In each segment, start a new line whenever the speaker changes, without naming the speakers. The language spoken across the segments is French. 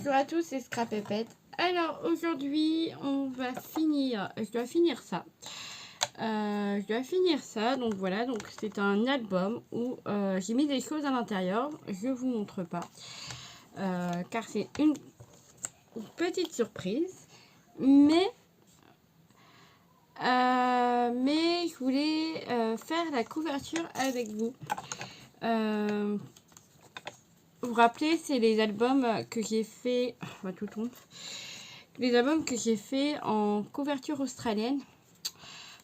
Bonjour à tous, c'est Scrapépette. Alors aujourd'hui, on va finir. Je dois finir ça. Donc voilà, donc c'est un album où j'ai mis des choses à l'intérieur. Je vous montre pas, car c'est une petite surprise. Mais je voulais faire la couverture avec vous. Vous vous rappelez, c'est les albums que j'ai fait. On va tout tourner. Les albums que j'ai fait en couverture australienne.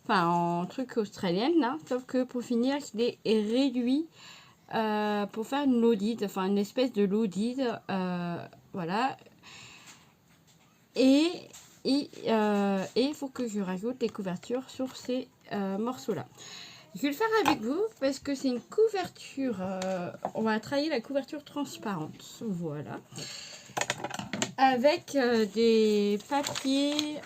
Enfin, en truc australienne, là. Sauf que pour finir, je l'ai réduit pour faire une loaded. Enfin, une espèce de loaded. Voilà. Et il faut que je rajoute les couvertures sur ces morceaux-là. Je vais le faire avec vous parce que c'est une couverture. On va travailler la couverture transparente. Voilà. Avec des papiers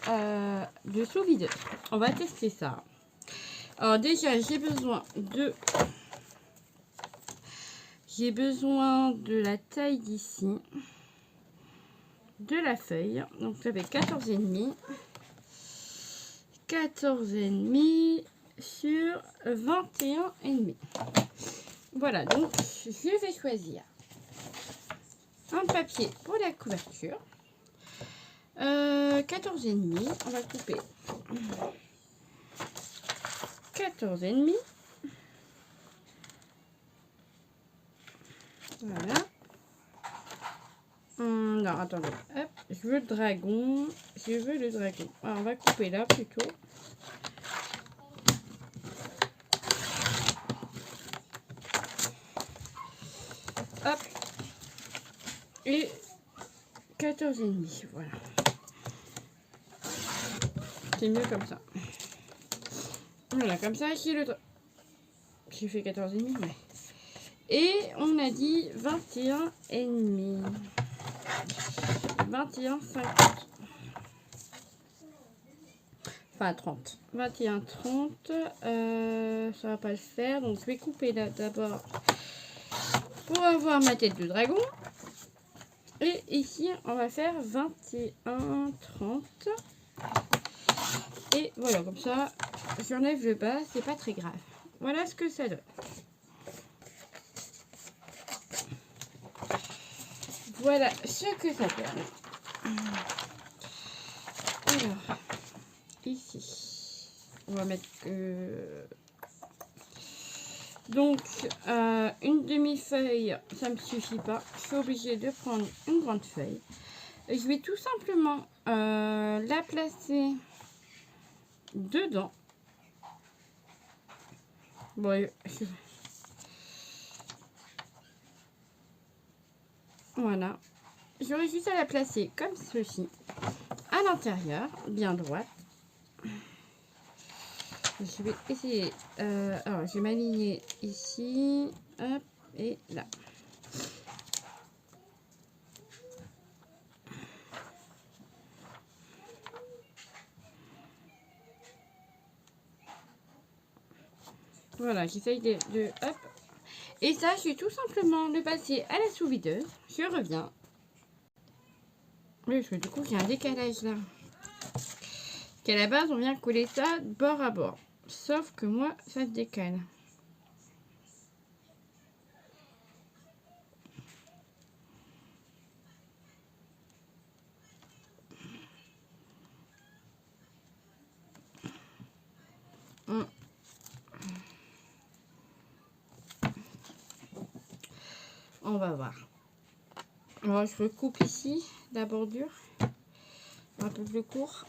de sous-vide. On va tester ça. Alors déjà, j'ai besoin de la taille d'ici, de la feuille. Donc ça fait 14,5. 14,5 sur 21,5. Voilà, donc je vais choisir un papier pour la couverture. 14,5. On va couper 14,5. Voilà. Non, attendez. Hop, je veux le dragon. Alors, on va couper là plutôt. Hop. Et 14,5. Voilà. C'est mieux comme ça. Voilà, comme ça, j'ai fait 14,5, ouais. Et on a dit 21,5. 21,50. Enfin, 30. 21,30. Ça va pas le faire. Donc, je vais couper là d'abord pour avoir ma tête de dragon. Et ici, on va faire 21,30. Et voilà, comme ça, j'enlève le bas. C'est pas très grave. Voilà ce que ça donne. Voilà ce que ça donne. Alors, ici, on va mettre donc une demi-feuille, ça me suffit pas. Je suis obligée de prendre une grande feuille. Et je vais tout simplement la placer dedans. Bon, voilà. J'aurais juste à la placer comme ceci, à l'intérieur, bien droite. Je vais essayer. Alors, je vais m'aligner ici, hop, et là. Voilà, j'essaye de hop. Et ça, je vais tout simplement le passer à la sous-videuse. Je reviens. Oui, du coup, j'ai un décalage là. Qu'à la base, on vient coller ça bord à bord. Sauf que moi, ça se décale. On va voir. Alors, je recoupe ici la bordure. Un peu plus court.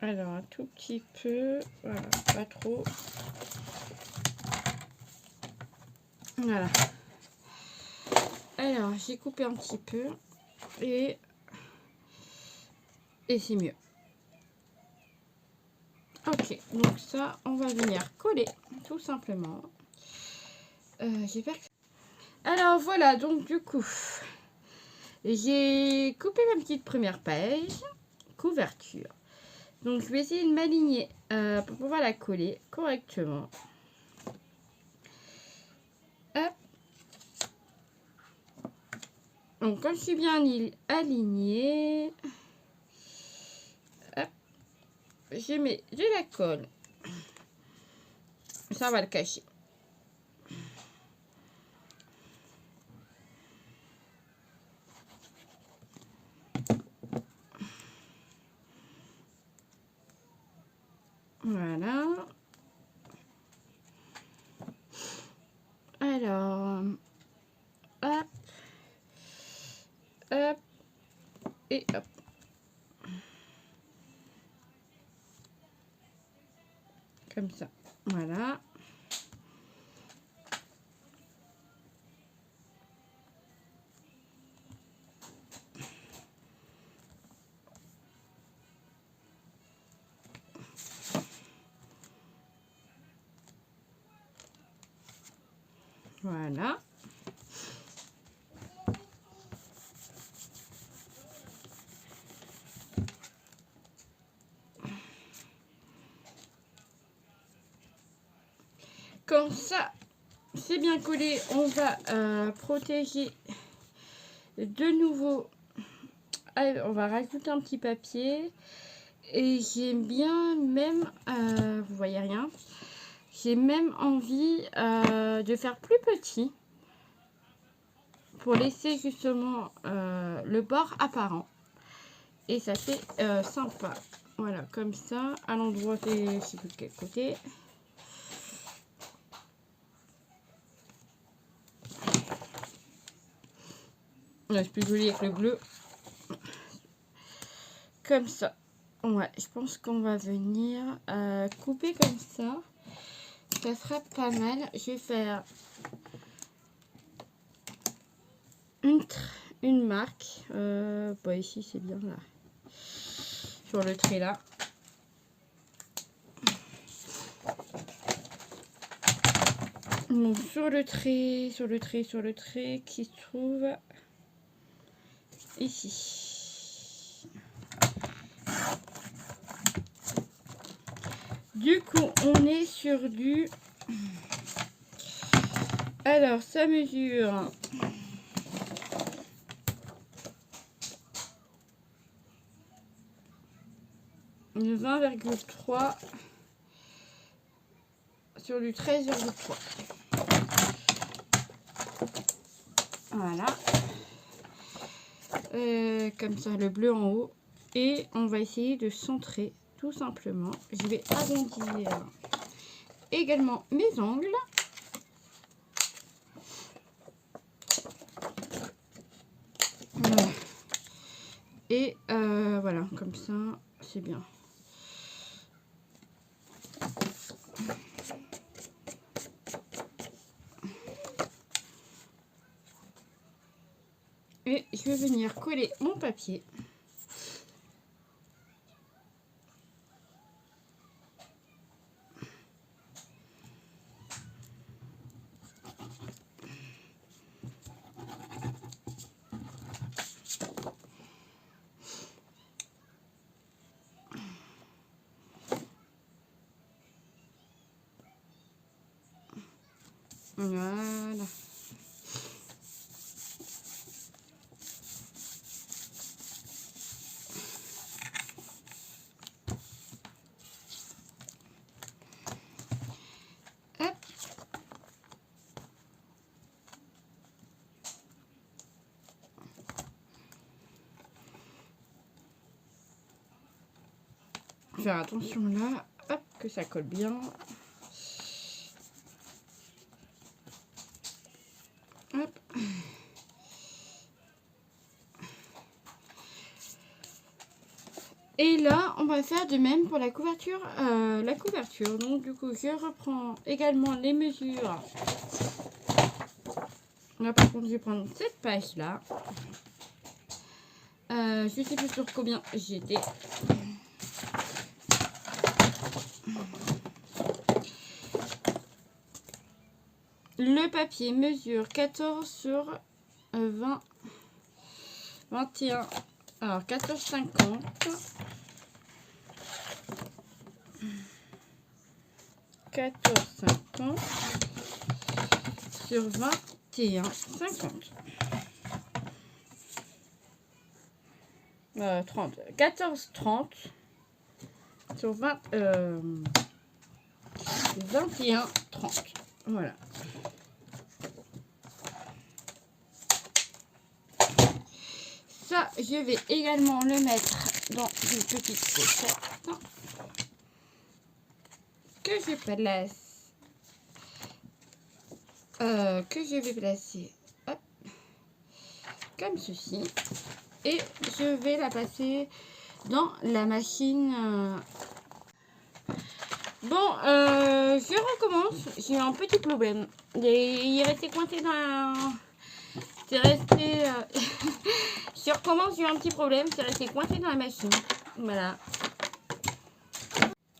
Alors, un tout petit peu. Voilà, pas trop. Voilà. Alors, j'ai coupé un petit peu. Et c'est mieux. Ok, donc ça, on va venir coller, tout simplement. J'espère que... Alors, voilà, donc du coup, j'ai coupé ma petite première page, couverture. Donc je vais essayer de m'aligner pour pouvoir la coller correctement. Hop. Donc quand je suis bien alignée, hop, je la colle. Ça, on va le cacher. Voilà. Alors, hop, hop, et hop. Comme ça. Voilà. Voilà. Comme ça, c'est bien collé. On va protéger de nouveau. On va rajouter un petit papier. Et j'aime bien même, vous voyez rien, j'ai même envie de faire plus petit pour laisser justement le bord apparent. Et ça fait sympa. Voilà, comme ça, à l'endroit, c'est de quel côté. C'est plus joli avec le bleu. Comme ça. Ouais, je pense qu'on va venir couper comme ça. Ça sera pas mal. Je vais faire une marque. Bon, ici, c'est bien là. Sur le trait là. Donc, sur le trait qui se trouve ici. Du coup, on est sur du... Alors, ça mesure... 20,3 sur du 13,3. Voilà. Comme ça, le bleu en haut. Et on va essayer de centrer tout simplement. Je vais arrondir également mes angles. Voilà. Et voilà, comme ça, c'est bien. Et je vais venir coller mon papier. Voilà. Hop. Faire attention là, hop, que ça colle bien. Hop. Et là, on va faire de même pour la couverture. Donc, du coup, je reprends également les mesures. Là, par contre, je vais prendre cette page-là. Je sais plus sur combien j'étais. Le papier mesure 14 sur 20, 21. Alors, 14,50. 14,50 sur 21,50. 30. 14,30 sur 21,30. Voilà. Ça, je vais également le mettre dans une petite pochette que je place, que je vais placer, hop, comme ceci, et je vais la passer dans la machine. Bon, je recommence. J'ai un petit problème. Il est resté coincé dans la... C'est resté... Je recommence, j'ai un petit problème. C'est resté coincé dans la machine. Voilà.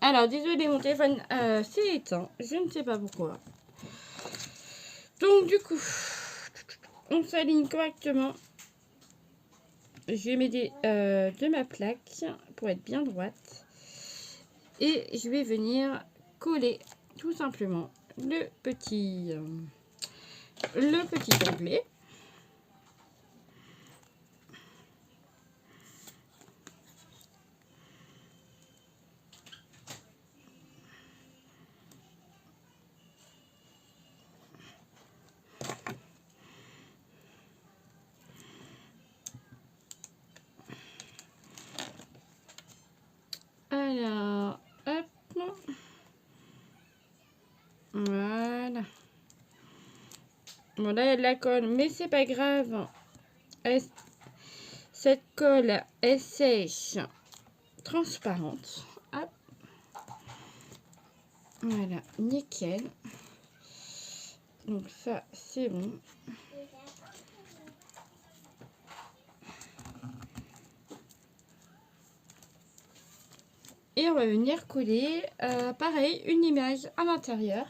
Alors, désolé, mon téléphone s'est éteint. Je ne sais pas pourquoi. Donc, du coup, on s'aligne correctement. Je vais m'aider de ma plaque pour être bien droite. Et je vais venir coller tout simplement le petit onglet. Alors, hop. Voilà. Bon, là, il y a de la colle, mais c'est pas grave. Cette colle est sèche, transparente. Hop. Voilà, nickel. Donc ça, c'est bon. Et on va venir coller, pareil, une image à l'intérieur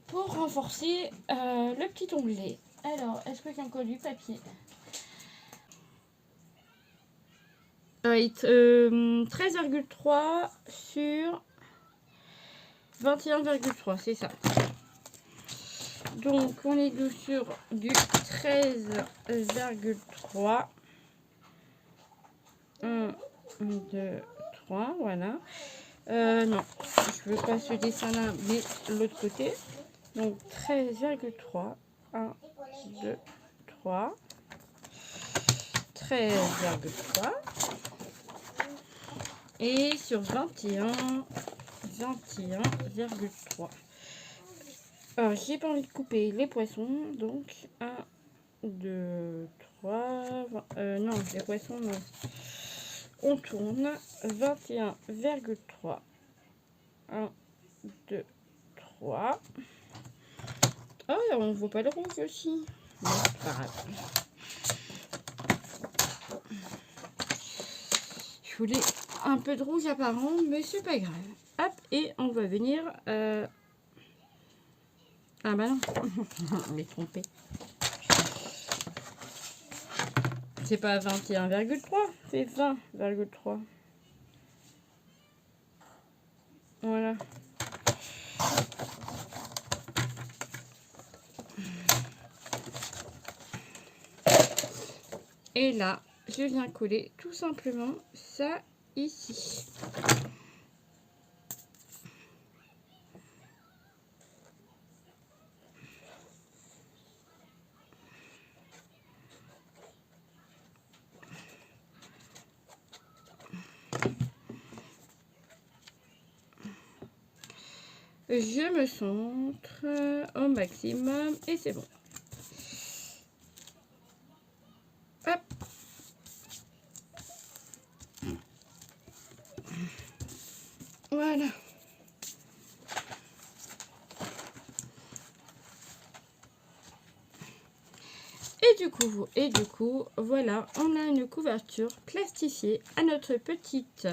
pour renforcer le petit onglet. Alors, est-ce que j'ai encore du papier? 13,3 sur 21,3, c'est ça. Donc, on est sur du 13,3. 1, 2, 3, voilà. Non, je veux pas ce dessin-là, mais l'autre côté. Donc, 13,3. 1, 2, 3. 13,3. Et sur 21,3. Alors, j'ai pas envie de couper les poissons. Donc, 1, 2, 3. Non, les poissons, non. On tourne. 21,3. 1, 2, 3. Oh, on voit pas le rouge aussi. Non, c'est pas grave. Je voulais un peu de rouge apparent, mais c'est pas grave. Hop, et on va venir... Ah bah non, on est trompé. C'est pas 21,3, c'est 20,3. Voilà. Et là, je viens coller tout simplement ça ici. Je me centre au maximum et c'est bon. Hop. Voilà. Et du coup, voilà, on a une couverture plastifiée à notre petite,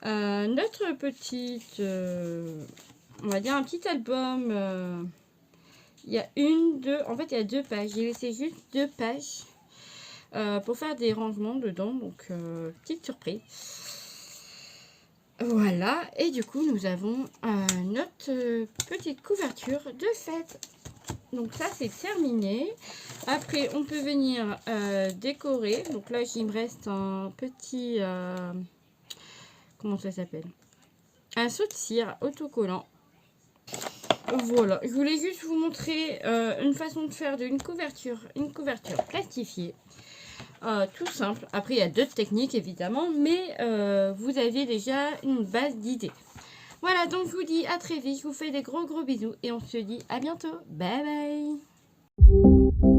on va dire un petit album. Il y a en fait il y a 2 pages. J'ai laissé juste 2 pages pour faire des rangements dedans, donc petite surprise. Voilà, et du coup nous avons notre petite couverture de fête. Donc ça c'est terminé. Après on peut venir décorer. Donc là il me reste un petit... comment ça s'appelle? Un saut de cire autocollant. Voilà, je voulais juste vous montrer une façon de faire une couverture plastifiée. Tout simple. Après, il y a d'autres techniques évidemment, mais vous avez déjà une base d'idées. Voilà, donc je vous dis à très vite. Je vous fais des gros bisous et on se dit à bientôt. Bye bye.